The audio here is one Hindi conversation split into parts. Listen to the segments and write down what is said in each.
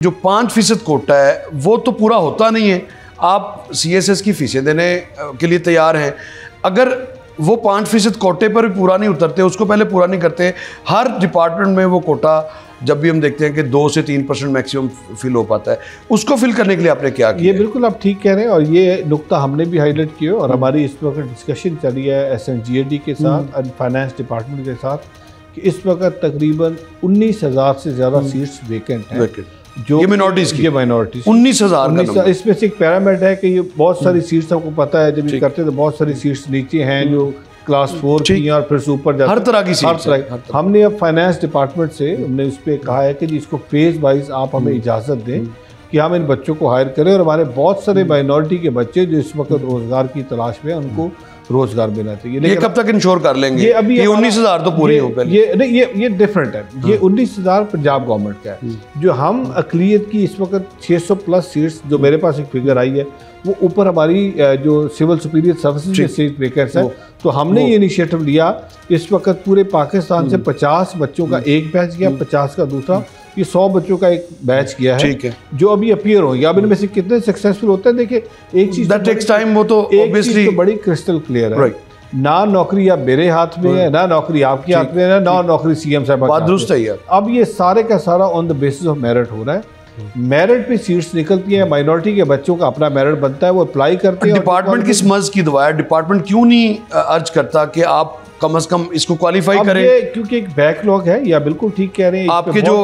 जो 5% कोटा है वो तो पूरा होता नहीं है। आप CSS की फीसें देने के लिए तैयार हैं, अगर वो 5% कोटे पर भी पूरा नहीं उतरते, उसको पहले पूरा नहीं करते। हर डिपार्टमेंट में वो कोटा जब भी हम देखते हैं कि 2 से 3% मैक्सिमम फिल हो पाता है, उसको फिल करने के लिए आपने क्या किया? ये बिल्कुल आप ठीक कह रहे हैं और ये नुक्ता हमने भी हाईलाइट किया और हमारी इस वक्त डिस्कशन चली है SNGAD के साथ और फाइनेंस डिपार्टमेंट के साथ कि इस वक्त तकरीबन 19,000 से ज़्यादा सीट्स वेकेंट हैं, जो ये माइनॉरिटीज़ की, ये माइनॉरिटीज़ 19,000 इसमें से एक पैरामीटर है कि ये बहुत सारी सीट्स आपको पता है जब ये करते हैं तो बहुत सारी सीट्स नीचे हैं जो क्लास 4 की और फिर ऊपर जाते हर तरह की सीट्स। हमने अब फाइनेंस डिपार्टमेंट से हमने उस पर कहा है कि जी इसको फेज वाइज आप हमें इजाज़त दें कि हम इन बच्चों को हायर करें और हमारे बहुत सारे माइनॉरिटी के बच्चे जो इस वक्त रोज़गार की तलाश में उनको रोजगार मिलना चाहिए। ये कब तक इंश्योर कर लेंगे? ये अभी 19,000 तो पूरी हो पहले। ये डिफरेंट है। ये 19,000 पंजाब गवर्नमेंट का है। जो हम अकलियत की इस वक्त 600 प्लस सीट्स, जो मेरे पास एक फिगर आई है, वो ऊपर हमारी जो सिविल सुपीरियर सर्विसेज में सीट वेकेंट्स है, तो हमने ये इनिशिएटिव लिया। इस वक्त पूरे पाकिस्तान से 50 बच्चों का एक बैच गया, 50 का दूसरा, ये 100 बच्चों का एक बैच किया है, जो अभी अपीयर होंगे। अब इनमें से कितने सक्सेसफुल होते हैं देखिए, एक चीज तो बड़ी क्रिस्टल क्लियर है, ना नौकरी अब मेरे हाथ में है, ना नौकरी आपके हाथ में है, ना नौकरी CM साहब बात दुरुस्त है। अब ये सारे का सारा on the basis of merit हो रहा है। मेरिट पे सीट्स निकलती है, माइनॉरिटी के बच्चों का अपना मेरिट बनता है, वो अप्लाई करते हैं। डिपार्टमेंट किस मर्ज की दवा है? डिपार्टमेंट क्यों नहीं अर्ज करता कि आप कम से कम इसको क्वालिफाई करें? क्योंकि एक बैकलॉग है, या बिल्कुल ठीक कह रहे हैं। आपके जो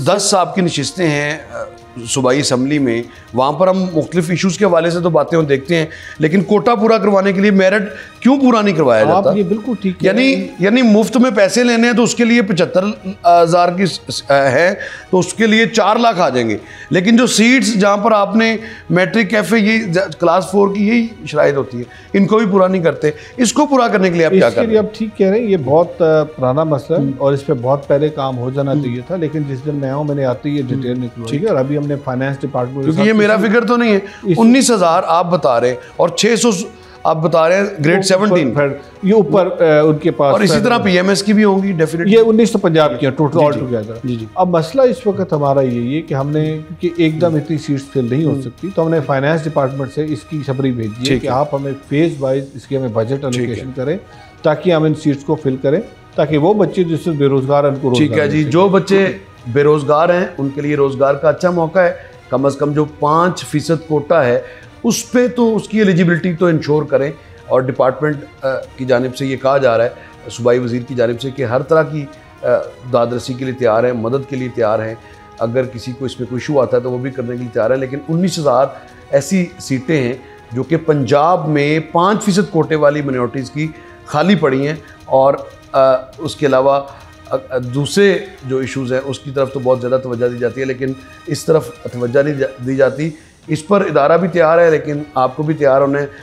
10 आपकी नशिस्तें हैं सूबाई असम्बली में, वहाँ पर हम मुख्तलिफ इशूज़ के हवाले से तो बातें हम देखते हैं, लेकिन कोटा पूरा करवाने के लिए मेरिट क्यों पूरा नहीं करवाया जाता? ये बिल्कुल ठीक यानी मुफ्त में पैसे लेने हैं तो उसके लिए 75,000 की है तो उसके लिए 4 लाख आ जाएंगे, लेकिन जो सीट्स जहाँ पर आपने मैट्रिक कैफे, ये क्लास 4 की यही शराइत होती है, इनको भी पूरा नहीं करते। इसको पूरा करने के लिए आप क्या करें? आप ठीक कह रहे हैं, ये बहुत पुराना मसला है और इस पर बहुत पहले काम हो जाना चाहिए था, लेकिन जिस दिन मैं आऊँ मैंने आते ही ये डिटेल निकलवाई और अभी हमने फाइनेंस डिपार्टमेंट, क्योंकि ये मेरा फिगर तो नहीं है, 19,000 आप बता रहे हैं और 600 आप बता रहे हैं ग्रेड 17, ये ऊपर उनके पास, और इसी तरह PMS की भी होंगी डेफिनेटली। ये 1900 पंजाब की टोटल ऑल टुगेदर। अब मसला इस वक्त हमारा यही है कि हमने, क्योंकि एकदम इतनी सीट्स फिल नहीं हो सकती, तो हमने फाइनेंस डिपार्टमेंट से इसकी खबरी भेजी है कि आप हमें फेज वाइज इसकी हमें बजट एलोकेशन करें ताकि हम इन सीट्स को फिल करें, ताकि वो बच्चे जिससे बेरोजगार हैं उनको ठीक है जी, जो बच्चे बेरोजगार हैं उनके लिए रोजगार का अच्छा मौका है। कम से कम जो 5% कोटा है उस पर तो उसकी एलिजिबिलिटी तो इंश्योर करें, और डिपार्टमेंट की जानिब से ये कहा जा रहा है, सूबाई वज़ीर की जानिब से, कि हर तरह की दादरसी के लिए तैयार हैं, मदद के लिए तैयार हैं। अगर किसी को इसमें कोई इशू आता है तो वो भी करने के लिए तैयार है। लेकिन 19,000 ऐसी सीटें हैं जो कि पंजाब में 5% कोटे वाली माइनॉरिटीज़ की खाली पड़ी हैं, और उसके अलावा दूसरे जो इश्यूज़ हैं उसकी तरफ तो बहुत ज़्यादा तवज्जो दी जाती है, लेकिन इस तरफ तवज्जो नहीं दी जाती। इस पर इदारा भी तैयार है, लेकिन आपको भी तैयार होना है।